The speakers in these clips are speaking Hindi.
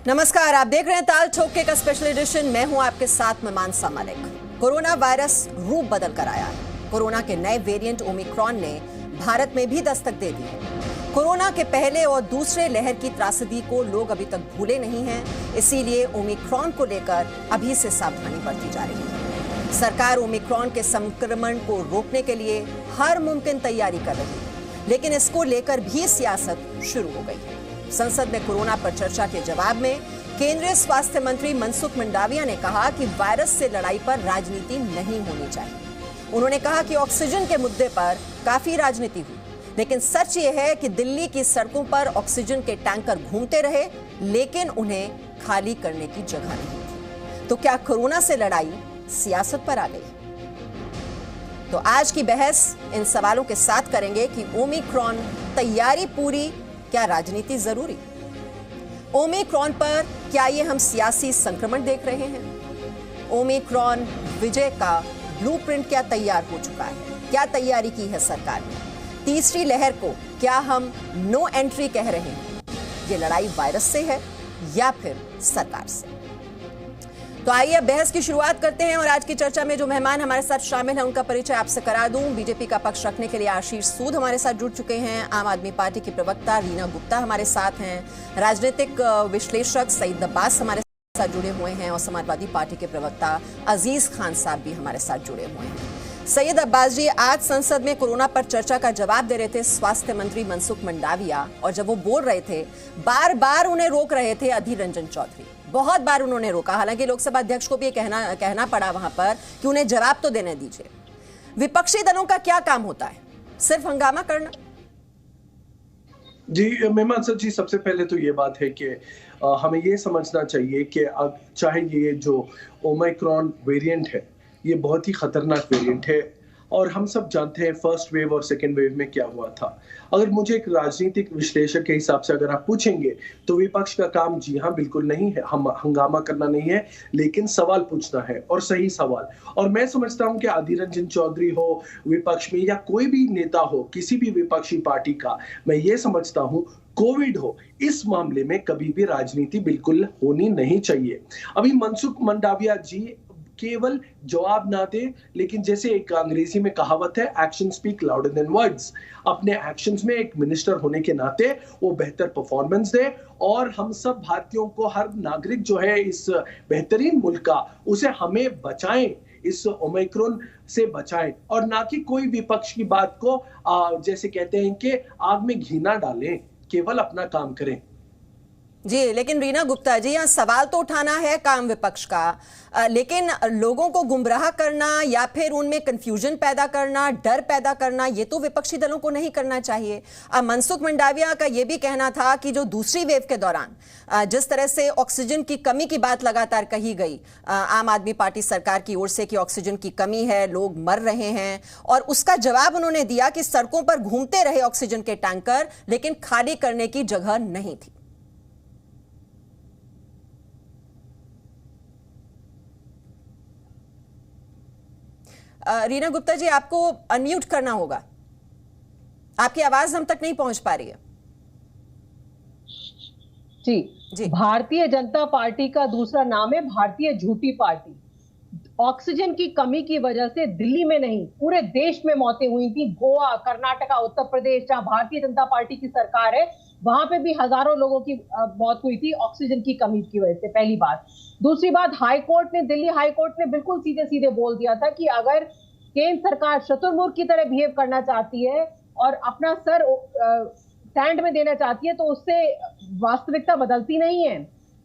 नमस्कार, आप देख रहे हैं ताल ठोके का स्पेशल एडिशन। मैं हूं आपके साथ में मानसा मलिक। कोरोना वायरस रूप बदल कर आया है। कोरोना के नए वेरिएंट ओमिक्रॉन ने भारत में भी दस्तक दे दी है। कोरोना के पहले और दूसरे लहर की त्रासदी को लोग अभी तक भूले नहीं हैं, इसीलिए ओमिक्रॉन को लेकर अभी से सावधानी बरती जा रही है। सरकार ओमिक्रॉन के संक्रमण को रोकने के लिए हर मुमकिन तैयारी कर रही है, लेकिन इसको लेकर भी सियासत शुरू हो गई है। संसद में कोरोना पर चर्चा के जवाब में केंद्रीय स्वास्थ्य मंत्री मनसुख मंडाविया ने कहा कि वायरस से लड़ाई पर राजनीति नहीं होनी चाहिए। उन्होंने कहा कि ऑक्सीजन के मुद्दे पर काफी राजनीति हुई, लेकिन सच ये है कि दिल्ली की सड़कों पर ऑक्सीजन के टैंकर घूमते रहे, लेकिन उन्हें खाली करने की जगह नहीं थी। तो क्या कोरोना से लड़ाई सियासत पर आ गई? तो आज की बहस इन सवालों के साथ करेंगे कि ओमिक्रॉन तैयारी पूरी, क्या राजनीति जरूरी? ओमिक्रॉन पर क्या ये हम सियासी संक्रमण देख रहे हैं? ओमिक्रॉन विजय का ब्लूप्रिंट क्या तैयार हो चुका है? क्या तैयारी की है सरकार ने? तीसरी लहर को क्या हम नो एंट्री कह रहे हैं? ये लड़ाई वायरस से है या फिर सरकार से? तो आइए बहस की शुरुआत करते हैं और आज की चर्चा में जो मेहमान हमारे साथ शामिल हैं उनका परिचय आपसे करा दूं। बीजेपी का पक्ष रखने के लिए आशीष सूद हमारे साथ जुड़ चुके हैं। आम आदमी पार्टी की प्रवक्ता रीना गुप्ता हमारे साथ हैं। राजनीतिक विश्लेषक सईद अब्बास हमारे साथ जुड़े हुए हैं और समाजवादी पार्टी के प्रवक्ता अजीज खान साहब भी हमारे साथ जुड़े हुए हैं। सैयद अब्बास जी, आज संसद में कोरोना पर चर्चा का जवाब दे रहे थे स्वास्थ्य मंत्री मनसुख मंडाविया, और जब वो बोल रहे थे बार बार उन्हें रोक रहे थे अधीर रंजन चौधरी। बहुत बार उन्होंने रोका, हालांकि लोकसभा अध्यक्ष को भी कहना पड़ा वहां पर कि उन्हें जवाब तो देने दीजिए। विपक्षी दलों का क्या काम होता है? सिर्फ हंगामा करना? जी मेहमान सर जी, सबसे पहले तो ये बात है कि हमें ये समझना चाहिए कि चाहे ये जो ओमिक्रॉन वेरिएंट है ये बहुत ही खतरनाक वेरिएंट है, और हम सब जानते हैं फर्स्ट वेव और सेकेंड वेव में क्या हुआ था। अगर मुझे एक राजनीतिक विश्लेषक के हिसाब से अगर आप पूछेंगे तो विपक्ष का काम जी हाँ बिल्कुल नहीं है, हम हंगामा करना नहीं है, लेकिन सवाल पूछना है और सही सवाल। और मैं समझता हूं कि अधीर रंजन चौधरी हो विपक्ष में या कोई भी नेता हो किसी भी विपक्षी पार्टी का, मैं ये समझता हूं कोविड हो, इस मामले में कभी भी राजनीति बिल्कुल होनी नहीं चाहिए। अभी मनसुख मंडाविया जी केवल जवाब ना दे, लेकिन जैसे एक अंग्रेजी में कहावत है, action speak louder than words. अपने एक्शंस में एक मिनिस्टर होने के नाते वो बेहतर परफॉर्मेंस दे, और हम सब भारतीयों को, हर नागरिक जो है इस बेहतरीन मुल्क का, उसे हमें बचाएं, इस ओमिक्रॉन से बचाएं, और ना कि कोई विपक्ष की बात को जैसे कहते हैं कि आग में घी ना डालें, केवल अपना काम करें। जी, लेकिन रीना गुप्ता जी, यहाँ सवाल तो उठाना है काम विपक्ष का, लेकिन लोगों को गुमराह करना या फिर उनमें कंफ्यूजन पैदा करना, डर पैदा करना, ये तो विपक्षी दलों को नहीं करना चाहिए। मनसुख मंडाविया का ये भी कहना था कि जो दूसरी वेव के दौरान जिस तरह से ऑक्सीजन की कमी की बात लगातार कही गई आम आदमी पार्टी सरकार की ओर से कि ऑक्सीजन की कमी है, लोग मर रहे हैं, और उसका जवाब उन्होंने दिया कि सड़कों पर घूमते रहे ऑक्सीजन के टैंकर, लेकिन खाली करने की जगह नहीं थी। रीना गुप्ता जी, आपको अनम्यूट करना होगा, आपकी आवाज हम तक नहीं पहुंच पा रही है। जी, भारतीय जनता पार्टी का दूसरा नाम है भारतीय झूठी पार्टी। ऑक्सीजन की कमी की वजह से दिल्ली में नहीं पूरे देश में मौतें हुई थी। गोवा, कर्नाटका, उत्तर प्रदेश, जहां भारतीय जनता पार्टी की सरकार है, वहां पे भी हजारों लोगों की मौत हुई थी ऑक्सीजन की कमी की वजह से। पहली बात। दूसरी बात, दिल्ली हाई कोर्ट ने बिल्कुल सीधे सीधे बोल दिया था कि अगर केंद्र सरकार शुतुरमुर्ग की तरह बिहेव करना चाहती है और अपना सर सैंड में देना चाहती है तो उससे वास्तविकता बदलती नहीं है।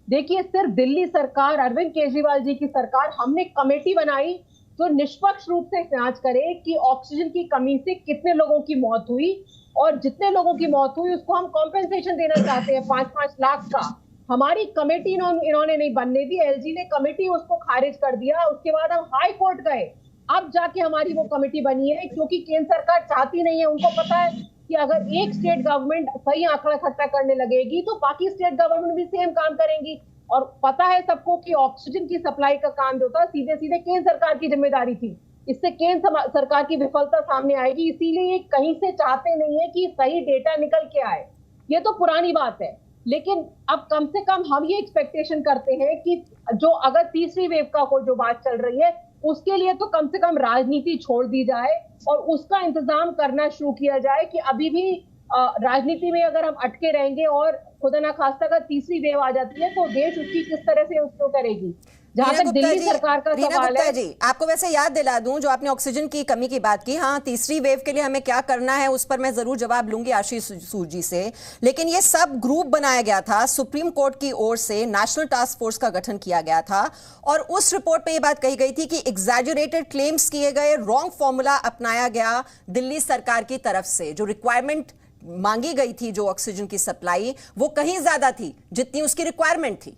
देखिए, सिर्फ दिल्ली सरकार, अरविंद केजरीवाल जी की सरकार, हमने कमेटी बनाई जो निष्पक्ष रूप से जांच करे कि ऑक्सीजन की कमी से कितने लोगों की मौत हुई, और जितने लोगों की मौत हुई उसको हम कॉम्पेंसेशन देना चाहते हैं 5-5 लाख का। हमारी कमेटी इन्होंने नहीं बनने दी, एलजी ने कमेटी उसको खारिज कर दिया। उसके बाद हम हाई कोर्ट गए, अब जाके हमारी वो कमेटी बनी है, क्योंकि केंद्र सरकार चाहती नहीं है। उनको पता है कि अगर एक स्टेट गवर्नमेंट सही आंकड़ा इकट्ठा करने लगेगी तो बाकी स्टेट गवर्नमेंट भी सेम काम करेंगी, और पता है सबको कि ऑक्सीजन की सप्लाई का काम जो था सीधे सीधे केंद्र सरकार की जिम्मेदारी थी। इससे केंद्र सरकार की विफलता सामने आएगी, इसीलिए कहीं से चाहते नहीं है कि सही डेटा निकल के आए। ये तो पुरानी बात है। लेकिन अब कम से कम हम ये एक्सपेक्टेशन करते हैं कि जो अगर तीसरी वेव का कोई जो बात चल रही है उसके लिए तो कम से कम राजनीति छोड़ दी जाए और उसका इंतजाम करना शुरू किया जाए कि अभी भी राजनीति में अगर हम अटके रहेंगे और खुदा ना खास्ता अगर तीसरी वेव आ जाती है तो देश उसकी किस तरह से उसको करेगी। जहां तक दिल्ली सरकार का सवाल है जी, आपको वैसे याद दिला दूं जो आपने ऑक्सीजन की कमी की बात की, हाँ तीसरी वेव के लिए हमें क्या करना है उस पर मैं जरूर जवाब लूंगी आशीष सूद जी से, लेकिन ये सब ग्रुप बनाया गया था सुप्रीम कोर्ट की ओर से, नेशनल टास्क फोर्स का गठन किया गया था और उस रिपोर्ट पे ये बात कही गई थी कि एग्जैजरेटेड क्लेम्स किए गए, रॉन्ग फॉर्मूला अपनाया गया दिल्ली सरकार की तरफ से, जो रिक्वायरमेंट मांगी गई थी जो ऑक्सीजन की सप्लाई वो कहीं ज्यादा थी जितनी उसकी रिक्वायरमेंट थी।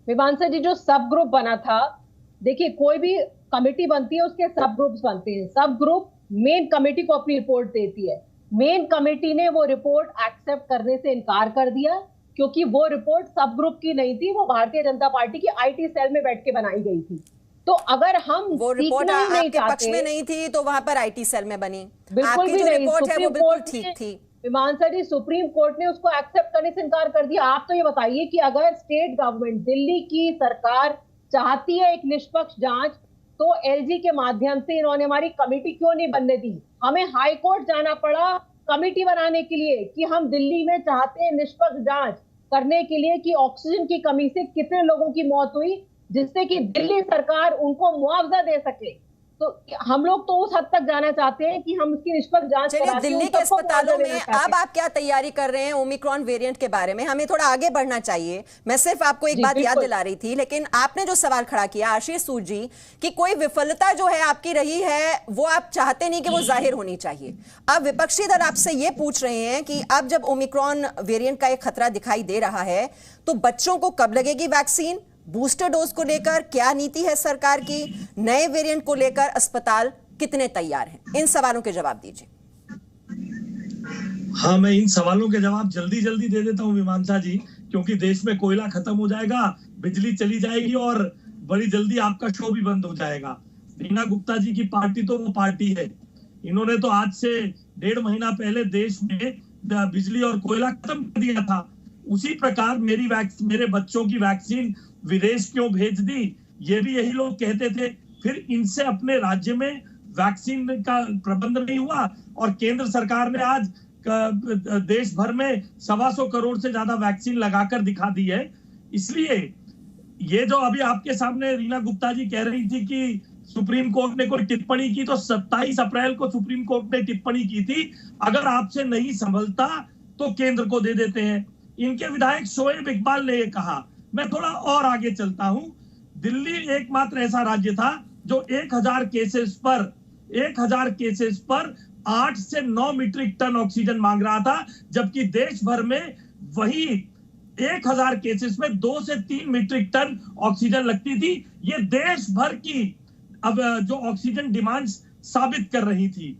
मीमांसा जी, जो सब ग्रुप बना था, देखिए कोई भी कमेटी बनती है उसके सब ग्रुप्स बनते हैं, सब ग्रुप मेन कमेटी को अपनी रिपोर्ट देती है। मेन कमेटी ने वो रिपोर्ट एक्सेप्ट करने से इनकार कर दिया क्योंकि वो रिपोर्ट सब ग्रुप की नहीं थी, वो भारतीय जनता पार्टी की आईटी सेल में बैठ के बनाई गई थी। तो अगर हम वो रिपोर्ट आपके पक्ष में नहीं थी तो वहां पर आईटी सेल में बनी, बिल्कुल भी नहीं, रिपोर्ट है वो बिल्कुल ठीक थी। मीमांसा जी, सुप्रीम कोर्ट ने उसको एक्सेप्ट करने से इनकार कर दिया। आप तो ये बताइए कि अगर स्टेट गवर्नमेंट, दिल्ली की सरकार चाहती है एक निष्पक्ष जांच तो एलजी के माध्यम से इन्होंने हमारी कमेटी क्यों नहीं बनने दी? हमें हाई कोर्ट जाना पड़ा कमेटी बनाने के लिए कि हम दिल्ली में चाहते हैं निष्पक्ष जांच करने के लिए कि ऑक्सीजन की कमी से कितने लोगों की मौत हुई, जिससे कि दिल्ली सरकार उनको मुआवजा दे सके। तो हम लोग तो उस हद तक जाना चाहते हैं कि हम उसकी निष्पक्ष जांच कराएं। दिल्ली के अस्पतालों में अब आप क्या तैयारी कर रहे हैं ओमिक्रॉन वेरिएंट के बारे में? हमें थोड़ा आगे बढ़ना चाहिए। मैं सिर्फ आपको एक बात याद दिला रही थी, लेकिन आपने जो सवाल खड़ा किया आशीष सूद जी कि कोई विफलता जो है आपकी रही है वो आप चाहते नहीं कि वो जाहिर होनी चाहिए। अब विपक्षी दल आपसे ये पूछ रहे हैं कि अब जब ओमिक्रॉन वेरिएंट का एक खतरा दिखाई दे रहा है तो बच्चों को कब लगेगी वैक्सीन? बूस्टर डोज को लेकर क्या नीति है सरकार की? नए वेरिएंट को लेकर अस्पताल कितने तैयार हैं? इन सवालों के जवाब दीजिए। हाँ, मैं इन सवालों के जवाब जल्दी जल्दी दे देता हूँ मीमांसा जी, क्योंकि देश में कोयला खत्म हो जाएगा, बिजली चली जाएगी और बड़ी जल्दी आपका शो भी बंद हो जाएगा। रीना गुप्ता जी की पार्टी तो वो पार्टी है, इन्होंने तो आज से 1.5 महीना पहले देश में बिजली और कोयला खत्म कर दिया था। उसी प्रकार मेरे बच्चों की वैक्सीन विदेश क्यों भेज दी, ये भी यही लोग कहते थे। फिर इनसे अपने राज्य में वैक्सीन का प्रबंध नहीं हुआ और केंद्र सरकार ने आज देश भर में 125 करोड़ से ज्यादा वैक्सीन लगाकर दिखा दी है। इसलिए ये जो अभी आपके सामने रीना गुप्ता जी कह रही थी कि सुप्रीम कोर्ट ने कोई टिप्पणी की, तो 27 अप्रैल को सुप्रीम कोर्ट ने टिप्पणी की थी, अगर आपसे नहीं संभलता तो केंद्र को दे देते हैं। इनके विधायक शोएब इकबाल ने ये कहा। मैं थोड़ा और आगे चलता हूं। दिल्ली एकमात्र ऐसा राज्य था जो 1000 केसेस पर 8 से 9 मीट्रिक टन ऑक्सीजन मांग रहा था, जबकि देश भर में वही 1000 केसेस में 2 से 3 मीट्रिक टन ऑक्सीजन लगती थी। ये देश भर की अब जो ऑक्सीजन डिमांड साबित कर रही थी।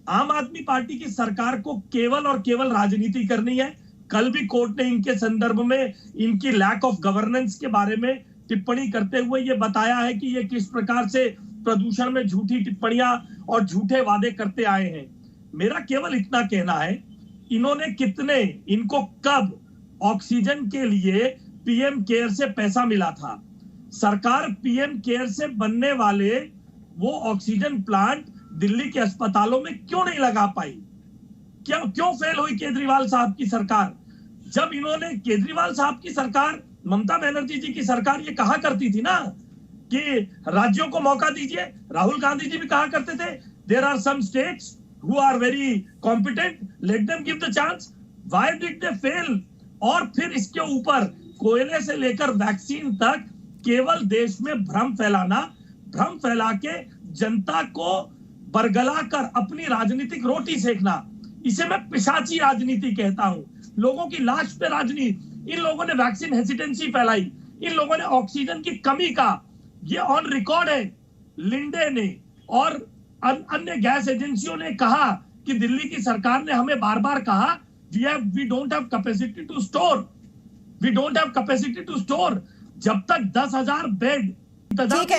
आम आदमी पार्टी की सरकार को केवल और केवल राजनीति करनी है। कल भी कोर्ट ने इनके संदर्भ में इनकी लैक ऑफ गवर्नेंस के बारे में टिप्पणी करते हुए ये बताया है कि ये किस प्रकार से प्रदूषण में झूठी टिप्पणियां और झूठे वादे करते आए हैं। मेरा केवल इतना कहना है, इनको कब ऑक्सीजन के लिए पीएम केयर से पैसा मिला था? सरकार पीएम केयर से बनने वाले वो ऑक्सीजन प्लांट दिल्ली के अस्पतालों में क्यों नहीं लगा पाई? क्यों फेल हुई केजरीवाल साहब की सरकार? जब इन्होंने केजरीवाल साहब की सरकार, ममता बनर्जी जी की सरकार ये कहा करती थी ना कि राज्यों को मौका दीजिए, राहुल गांधी जी भी कहा करते थे there are some states who are very competent, let them give the chance. Why did they fail? और फिर इसके ऊपर कोयले से लेकर वैक्सीन तक केवल देश में भ्रम फैला के जनता को बरगला कर अपनी राजनीतिक रोटी सेकना, इसे मैं पिशाची राजनीति कहता हूं। लोगों की लाश पे राजनीति। इन लोगों ने वैक्सीन हेसिटेंसी फैलाई, इन लोगों ने ऑक्सीजन की कमी का, ये ऑन रिकॉर्ड है। लिंडे ने और अन्य गैस एजेंसियों ने कहा कि दिल्ली की सरकार ने हमें बार बार कहा we don't have capacity to store. जब तक 10,000 बेड ठीक है,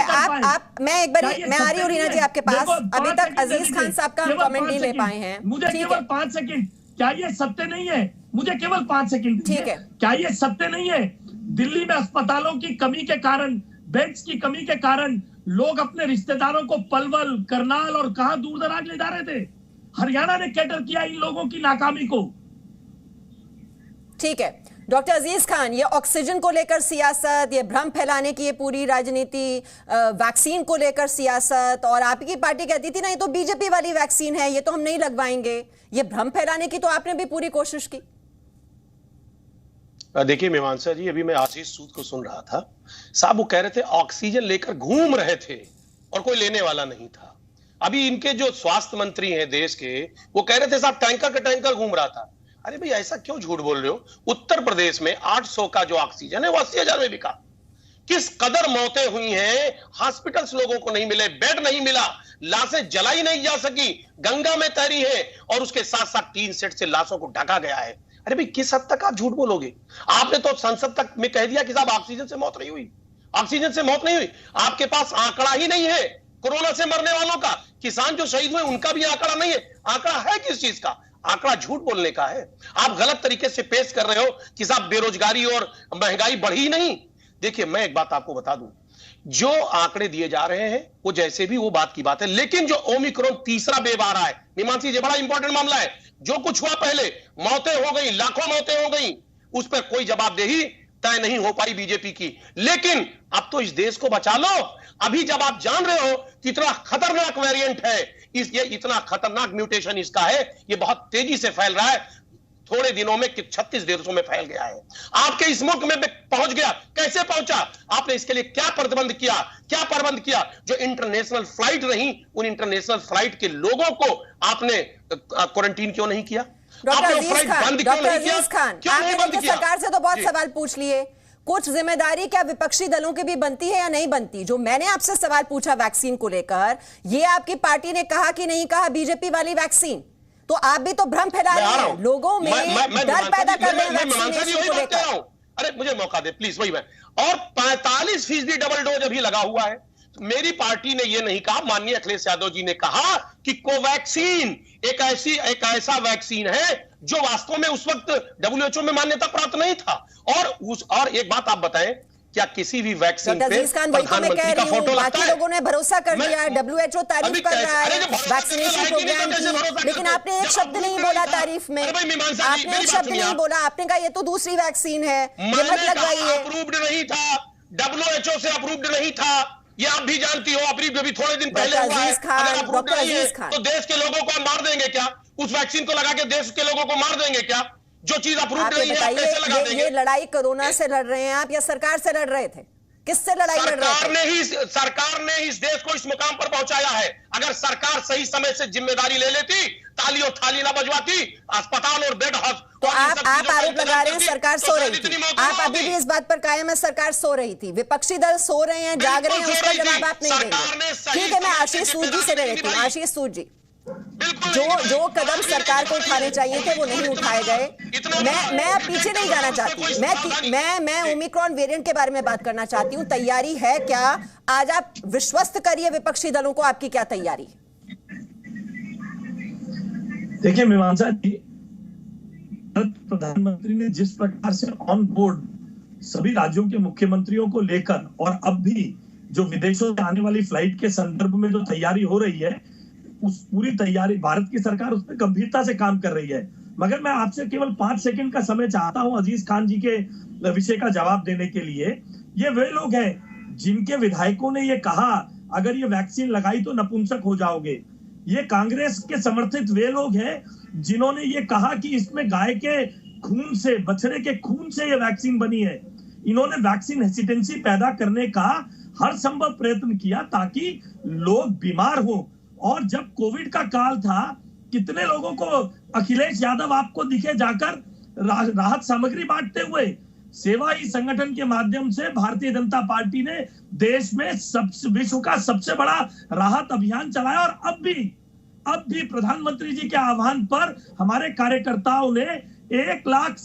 मैं आ रही हूँ रीना जी आपके पास। अभी तक अजीज खान साहब का हम कमेंट नहीं ले पाए हैं। मुझे केवल 5 सेकंड, क्या ये सत्य नहीं है मुझे केवल 5 सेकंड दीजिए। क्या ये सत्य नहीं है? दिल्ली में अस्पतालों की कमी के कारण, बेड्स की कमी के कारण लोग अपने रिश्तेदारों को पलवल, करनाल और कहां दूर दराज ले जा रहे थे। हरियाणा ने कैटर किया इन लोगों की नाकामी को। ठीक है डॉक्टर अजीज खान, ये ऑक्सीजन को लेकर सियासत, ये भ्रम फैलाने की ये पूरी राजनीति, वैक्सीन को लेकर सियासत, और आपकी पार्टी कहती थी ना ये तो बीजेपी वाली वैक्सीन है, ये तो हम नहीं लगवाएंगे, ये भ्रम फैलाने की तो आपने भी पूरी कोशिश की। देखिए मीमांसा जी, अभी मैं आशीष सूद को सुन रहा था, साहब वो कह रहे थे ऑक्सीजन लेकर घूम रहे थे और कोई लेने वाला नहीं था। अभी इनके जो स्वास्थ्य मंत्री हैं देश के, वो कह रहे थे साहब टैंकर का टैंकर घूम रहा था। अरे भाई ऐसा क्यों झूठ बोल रहे हो? उत्तर प्रदेश में 800 का जो ऑक्सीजन है वो 80,000 में बिका। किस कदर मौतें हुई हैं, हॉस्पिटल्स लोगों को नहीं मिले, बेड नहीं मिला, लाशें जलाई नहीं जा सकी, गंगा में तैरी है, और उसके साथ साथ 3 सेट से लाशों को ढका गया है। अरे भाई किस हद तक आप झूठ बोलोगे? आपने तो संसद तक में कह दिया कि साहब ऑक्सीजन से मौत नहीं हुई, ऑक्सीजन से मौत नहीं हुई। आपके पास आंकड़ा ही नहीं है कोरोना से मरने वालों का। किसान जो शहीद हुए उनका भी आंकड़ा नहीं है। आंकड़ा है किस चीज का? आंकड़ा झूठ बोलने का है। आप गलत तरीके से पेश कर रहे हो कि साहब बेरोजगारी और महंगाई बढ़ी नहीं। देखिए मैं एक बात आपको बता दूं, जो आंकड़े दिए जा रहे हैं वो जैसे भी वो बात की बात है, लेकिन जो ओमिक्रॉन तीसरा वेव आ रहा है, मीमांसी जी बड़ा इंपॉर्टेंट मामला है। जो कुछ हुआ पहले, मौतें हो गई, लाखों मौतें हो गई, उस पर कोई जवाबदेही तय नहीं हो पाई बीजेपी की। लेकिन अब तो इस देश को बचा लो। अभी जब आप जान रहे हो कि इतना खतरनाक वेरिएंट है, ये इतना खतरनाक म्यूटेशन इसका है, ये बहुत तेजी से फैल रहा है, थोड़े दिनों में 36 देशों में फैल गया है, आपके इस मुल्क में पहुंच गया। कैसे पहुंचा? आपने इसके लिए क्या प्रतिबंध किया, क्या प्रबंध किया? जो इंटरनेशनल फ्लाइट रही, उन इंटरनेशनल फ्लाइट के लोगों को आपने क्वारंटीन क्यों नहीं किया? डॉक्टर अजीज खान, आपने सरकार से तो बहुत सवाल पूछ लिए, कुछ जिम्मेदारी क्या विपक्षी दलों की भी बनती है या नहीं बनती? जो मैंने आपसे सवाल पूछा वैक्सीन को लेकर, ये आपकी पार्टी ने कहा कि नहीं कहा बीजेपी वाली वैक्सीन, तो आप भी तो भ्रम फैला रहे हैं, लोगों में डर पैदा कर रहे हैं वैक्सीनेशन को लेकर। अरे मुझे मौका दे प्लीज, वही मैं। और 45% डबल डोज अभी लगा हुआ है। मेरी पार्टी ने यह नहीं कहा, माननीय अखिलेश यादव जी ने कहा कि कोवैक्सीन एक ऐसा वैक्सीन है जो वास्तव में उस वक्त WHO में मान्यता प्राप्त नहीं था। और एक बात आप बताएं, क्या किसी भी वैक्सीन पे प्रधानमंत्री का फोटो लगता है? लोगों ने भरोसा कर लिया, WHO तारीफ कर रहा है वैक्सीनेशन प्रोग्राम की, लेकिन आपने एक शब्द नहीं बोला तारीफ में, आपने एक शब्द नहीं बोला, आपने कहा ये तो दूसरी वैक्सीन है, ये मत लगवाइए। अप्रूव्ड नहीं था, WHO से अप्रूव्ड नहीं था, ये आप भी जानती हो। अप्रूव्ड अभी थोड़े दिन पहले हुआ है। अगर अप्रूव्ड नहीं है तो देश के लोगों को हम मार देंगे क्या? उस वैक्सीन को लगा के देश के लोगों को मार देंगे क्या? जो चीज अप्रूव्ड नहीं है आप कैसे लगा देंगे? ये लड़ाई कोरोना से लड़ रहे हैं आप या सरकार से लड़ रहे थे? किससे लड़ाई लड़ रहे थे? सरकार ने इस देश को इस मुकाम पर पहुंचाया है। अगर सरकार सही समय से जिम्मेदारी ले लेती, ताली और थाली ना बजवाती, अस्पताल और बेड तो आप आरोप लगा रहे हैं सरकार सो रही थी। आप अभी भी इस बात पर कायम है सरकार सो रही थी, विपक्षी दल सो रहे हैं, जाग रहे हैं, उसका जवाब आप नहीं देंगे। ठीक है, मैं आशीष सूद जी से ले लेती हूँ। आशीष सूद जी, जो कदम सरकार को उठाने चाहिए थे वो नहीं उठाए गए। मैं अब पीछे नहीं जाना चाहती, मैं ओमिक्रॉन वेरिएंट के बारे में बात करना चाहती हूँ। तैयारी है क्या? आज आप विश्वस्त करिए विपक्षी दलों को, आपकी क्या तैयारी? देखिए मीमांसा जी, प्रधानमंत्री ने जिस प्रकार से ऑन बोर्ड सभी राज्यों के मुख्यमंत्रियों को लेकर, और अब भी जो विदेशों से आने वाली फ्लाइट के संदर्भ में जो तैयारी हो रही है, उस पूरी तैयारी भारत की सरकार उस पर गंभीरता से काम कर रही है। मगर मैं आपसे केवल 5 सेकंड का समय चाहता हूं अजीज खान जी के विषय का जवाब देने के लिए। ये वे लोग हैं जिनके विधायकों ने ये कहा अगर ये वैक्सीन लगाई तो नपुंसक हो जाओगे। ये कांग्रेस के समर्थित वे लोग हैं जिन्होंने ये कहा कि इसमें गाय के खून से, बछड़े के खून से ये वैक्सीन बनी है। इन्होंने वैक्सीन हेसिटेंसी पैदा करने का हर संभव प्रयत्न किया ताकि लोग बीमार हो। और जब कोविड का काल था, कितने लोगों को अखिलेश यादव आपको दिखे जाकर राहत सामग्री बांटते हुए। सेवा ही संगठन के माध्यम से भारतीय जनता पार्टी ने देश में विश्व का सबसे बड़ा राहत अभियान चलाया। और अब भी प्रधानमंत्री जी के आह्वान पर हमारे कार्यकर्ताओं ने 1 लाख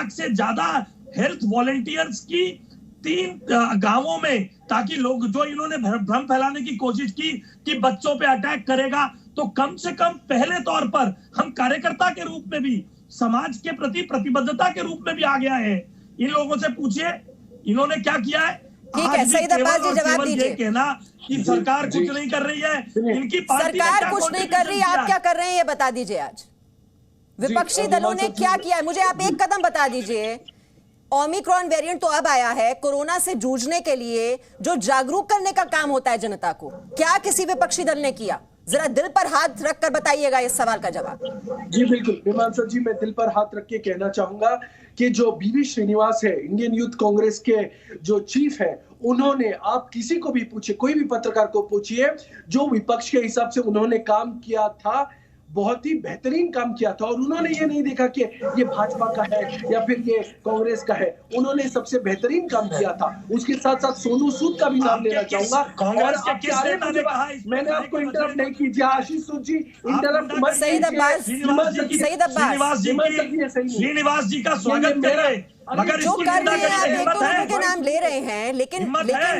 से ज्यादा हेल्थ वॉलंटियर्स की 3 गांवों में, ताकि लोग जो इन्होंने भ्रम फैलाने की कोशिश की कि बच्चों पे अटैक करेगा, तो कम से कम पहले तौर पर हम कार्यकर्ता के रूप में भी समाज के प्रति प्रतिबद्धता के रूप में भी आ गया है। इन लोगों से पूछिए इन्होंने क्या किया है। ठीक है, सईद अब्बास जी जवाब दीजिए। कहना कि सरकार कुछ नहीं कर रही है, इनकी पार्टी सरकार कुछ नहीं कर रही, आप क्या कर रहे हैं ये बता दीजिए। आज विपक्षी दलों ने क्या किया है, मुझे आप एक कदम बता दीजिए। ओमिक्रॉन वेरिएंट तो अब आया है, कोरोना से जूझने के लिए जो जागरूक करने का काम होता है जनता को, क्या किसी विपक्षी दल ने किया? जरा दिल पर हाथ रखकर बताइएगा इस सवाल का जवाब। जी बिल्कुल मीमांसा जी, मैं दिल पर हाथ रख के कहना चाहूंगा कि जो बीवी श्रीनिवास है, इंडियन यूथ कांग्रेस के जो चीफ है, उन्होंने, आप किसी को भी पूछिए, कोई भी पत्रकार को पूछिए, जो विपक्ष के हिसाब से उन्होंने काम किया था बहुत ही बेहतरीन काम किया था। और उन्होंने ये नहीं देखा कि ये भाजपा का है या फिर ये कांग्रेस का है, उन्होंने सबसे बेहतरीन काम किया था। उसके साथ साथ सोनू सूद का भी नाम लेना चाहूंगा। मैंने आपको इंटरप्ट नहीं कीजिए आशीष सूद जी, इंटरप्ट मत कीजिए। श्रीनिवास जी का स्वागत करें। मगर जो कर रहे हैं आप एक तो उनके नाम ले रहे हैं, लेकिन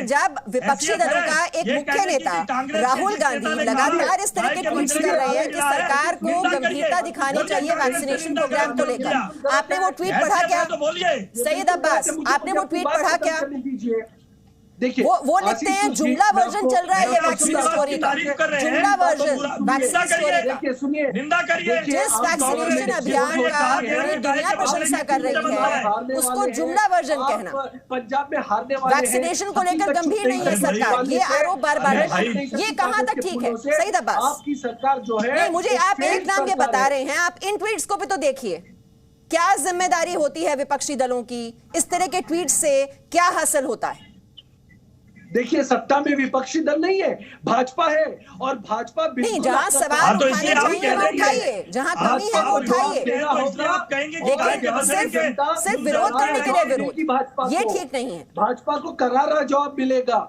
जब विपक्षी दलों का एक मुख्य नेता राहुल गांधी लगातार इस तरह के ट्वीट्स कर रहे हैं कि सरकार को गंभीरता दिखानी चाहिए वैक्सीनेशन प्रोग्राम को लेकर, आपने वो ट्वीट पढ़ा क्या सईद अब्बास? आपने वो ट्वीट पढ़ा क्या? देखिए वो लिखते हैं जुमला वर्जन चल रहा है ये वैक्सीन स्टोरी का, जुमला वर्जन वैक्सीन स्टोरी का। सुनिए, निंदा करिए। जिस वैक्सीनेशन अभियान का पूरी दुनिया प्रशंसा कर रही है उसको जुमला वर्जन कहना। पंजाब में हारने वाले वैक्सीनेशन को लेकर गंभीर नहीं है सरकार, ये आरोप बार बार, ये कहां तक ठीक है सईद अब्बास? आपकी सरकार जो है, नहीं, मुझे आप एक नाम ये बता रहे हैं, आप इन ट्वीट्स को भी तो देखिए। क्या जिम्मेदारी होती है विपक्षी दलों की? इस तरह के ट्वीट से क्या हासिल होता है? देखिए, सत्ता में विपक्षी दल नहीं है, भाजपा है। और भाजपा नहीं, जहां सवाल उठाने चाहिए वो उठाइए, जहां कमी है वो उठाइए, लेकिन सिर्फ विरोध करने के लिए विरोध, ये ठीक नहीं है। भाजपा को करारा जवाब मिलेगा।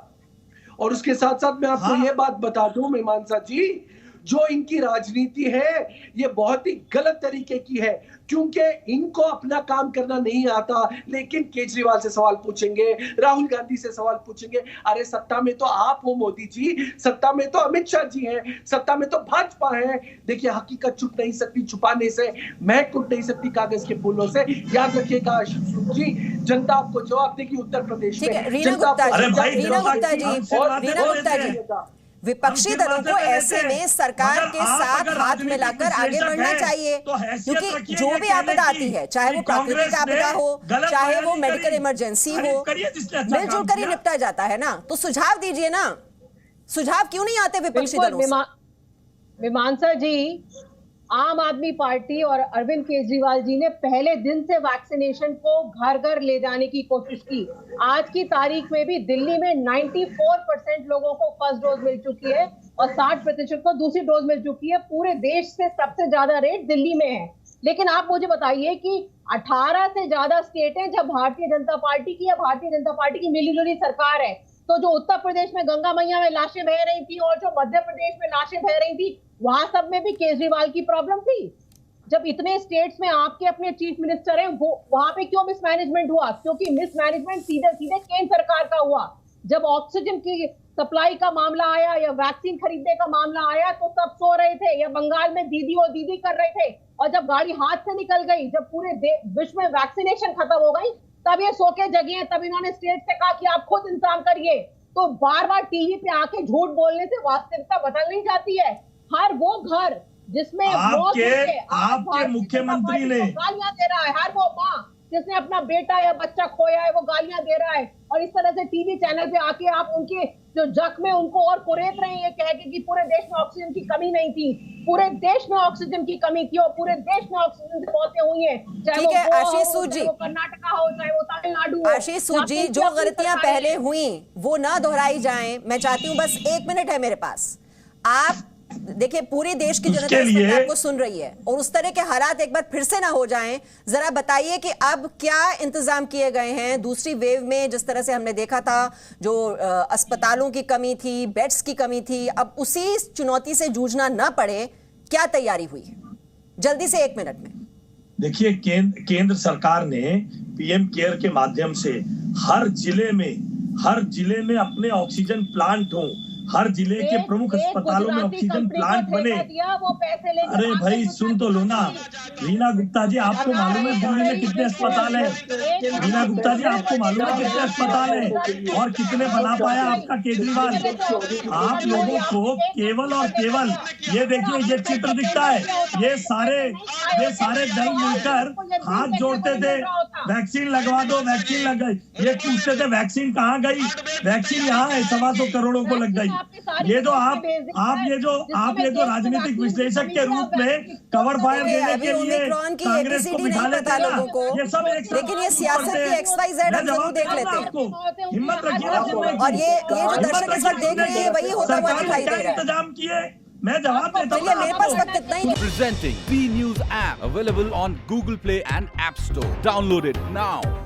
और उसके साथ साथ मैं आपको ये बात बता दूं मीमांसा जी, जो इनकी राजनीति है ये बहुत ही गलत तरीके की है, क्योंकि इनको अपना काम करना नहीं आता। लेकिन केजरीवाल से सवाल पूछेंगे, राहुल गांधी से सवाल पूछेंगे, अरे सत्ता में तो आप हो मोदी जी, सत्ता में तो अमित शाह जी हैं, सत्ता में तो भाजपा है। देखिए, हकीकत छुप नहीं सकती छुपाने से, महक उठ नहीं सकती कागज के फूलों से। याद रखिएगा आशीष जी, जनता आपको जवाब देगी उत्तर प्रदेश में। रीना गुप्ता जी, विपक्षी दलों को ऐसे में सरकार के साथ हाथ मिलाकर आगे बढ़ना चाहिए, क्योंकि जो भी आपदा आती है, चाहे वो प्राकृतिक आपदा हो, चाहे वो मेडिकल इमरजेंसी हो, मिलजुल कर ही निपटा जाता है ना। तो सुझाव दीजिए ना, सुझाव क्यों नहीं आते विपक्षी दलों से? मीमांसा जी, आम आदमी पार्टी और अरविंद केजरीवाल जी ने पहले दिन से वैक्सीनेशन को घर घर ले जाने की कोशिश की। आज की तारीख में भी दिल्ली में 94% लोगों को फर्स्ट डोज मिल चुकी है और 60% को दूसरी डोज मिल चुकी है। पूरे देश से सबसे ज्यादा रेट दिल्ली में है। लेकिन आप मुझे बताइए कि 18 से ज्यादा स्टेट हैं जब भारतीय जनता पार्टी की या भारतीय जनता पार्टी की मिलीजुली सरकार है, तो जो उत्तर प्रदेश में गंगा मैया में लाशें बह रही थी और जो मध्य प्रदेश में लाशें बह रही थी, वहां सब में भी केजरीवाल की प्रॉब्लम थी। जब इतने स्टेट्स में आपके अपने चीफ मिनिस्टर हैं, वहां पे क्यों मिसमैनेजमेंट हुआ? क्योंकि मिसमैनेजमेंट सीधे सीधे केंद्र सरकार का हुआ। जब ऑक्सीजन की सप्लाई का मामला आया या वैक्सीन खरीदने का मामला आया तो सब सो रहे थे, या बंगाल में दीदी और दीदी कर रहे थे, और जब गाड़ी हाथ से निकल गई, जब पूरे विश्व में वैक्सीनेशन खत्म हो गई, तब ये सो के जगे हैं। तब इन्होंने स्टेट से कहा कि आप खुद इंतजाम करिए। तो बार बार टीवी पे आके झूठ बोलने से वास्तविकता बदल नहीं जाती है। हर वो घर जिसमें आपके मुख्यमंत्री ने गालियां दे रहा है, हर वो माँ जिसने अपना बेटा या बच्चा खोया है वो गालियां दे रहा है, और इस तरह से टीवी चैनल पे आके आप उनके जो जख्म है उनको और कुरेद रहे हैं, कह के कि पूरे देश में ऑक्सीजन की कमी नहीं थी। पूरे देश में ऑक्सीजन की कमी थी और पूरे देश में ऑक्सीजन से मौतें हुई हैं, चाहे वो आशीष सूद जी, कर्नाटका हो, चाहे वो तमिलनाडु हो। आशीष सूद जी, जो गलतियां पहले हुई वो ना दोहराई जाएं। मैं चाहती हूँ, बस 1 मिनट है मेरे पास। आप देखिए, पूरे देश की जनता इस वक्त आपको सुन रही है और उस तरह के हालात एक बार फिर से ना हो जाएं। जरा बताइए कि अब क्या इंतजाम किए गए हैं दूसरी वेव में? जिस तरह से हमने देखा था, जो अस्पतालों की कमी थी, बेड्स की कमी थी, अब उसी चुनौती से जूझना ना पड़े, क्या तैयारी हुई है? जल्दी से 1 मिनट में। देखिए, केंद्र सरकार ने पीएम केयर के माध्यम से हर जिले में अपने ऑक्सीजन प्लांट हो, हर जिले के प्रमुख अस्पतालों में ऑक्सीजन प्लांट बने। अरे भाई सुन तो लो ना, रीना गुप्ता जी आपको मालूम है दिल्ली में कितने अस्पताल हैं? रीना गुप्ता जी आपको मालूम है कितने अस्पताल हैं और कितने बना पाया आपका केजरीवाल? आप लोगों को केवल और केवल ये देखिए, ये चित्र दिखता है, ये सारे दल मिलकर हाथ जोड़ते थे, वैक्सीन लगवा दो, वैक्सीन लग गई। ये पूछते थे वैक्सीन कहाँ गई? वैक्सीन यहाँ है, 225 करोड़ों को लग गई। ये जो आप ये जो राजनीतिक विश्लेषक के रूप में कवर फायर देने के लिए कांग्रेस को बिठा लेते हैं, ये सब एक साथ, लेकिन ये सियासत की XYZ हम जरूर देख लेते हैं। हिम्मत रखिए और ये जो दर्शक इस वक्त देख रहे हैं वही होता हुआ दिखाई दे रहा है। इंतजाम किए, मैं जवाब देता हूँ। मेरे पास वक्त इतना ही। Presenting B News app available on Google Play and App Store. Download it now.